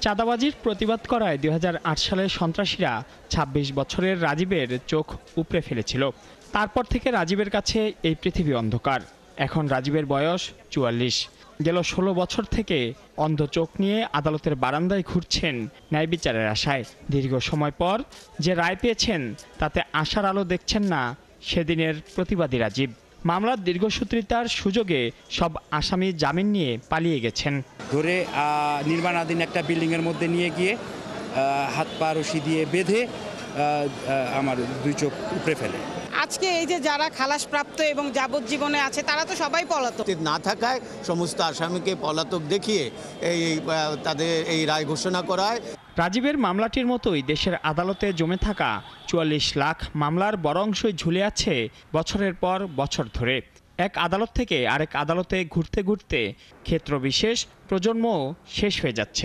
চাঁদাবাজির প্রতিবাদ করায় ২০০৮ সালে সন্ত্রাসীরা ২৬ বছরের রাজীবের চোখ উপড়ে ফেলেছিল। তারপর থেকে রাজীবের কাছে এই পৃথিবী অন্ধকার। এখন রাজীবের বয়স ৪৪। গেল ১৬ বছর থেকে অন্ধ চোখ নিয়ে আদালতের বারান্দায় ঘুরছেন ন্যায় বিচারের আশায়। দীর্ঘ সময় পর যে রায় পেয়েছেন তাতে আশার আলো দেখছেন না সেদিনের প্রতিবাদী রাজীব। মামলার দীর্ঘসূত্রিতার সুযোগে সব আসামি জামিন নিয়ে পালিয়ে গেছেন। ধরে নির্মাণাধীন একটা বিল্ডিংয়ের মধ্যে নিয়ে গিয়ে হাত পা রশি দিয়ে বেঁধে আমার দুই চোখ উপড়ে ফেলে। আজকে এই যে যারা খালাসপ্রাপ্ত এবং যাবজ্জীবনে আছে তারা তো সবাই পলাতক। না থাকায় সমস্ত আসামিকে পলাতক দেখিয়ে তাদের এই রায় ঘোষণা করায়। রাজীবের মামলাটির মতোই দেশের আদালতে জমে থাকা ৪৪ লাখ মামলার বড় অংশই ঝুলে আছে বছরের পর বছর ধরে। এক আদালত থেকে আরেক আদালতে ঘুরতে ঘুরতে ক্ষেত্রবিশেষ প্রজন্মও শেষ হয়ে যাচ্ছে।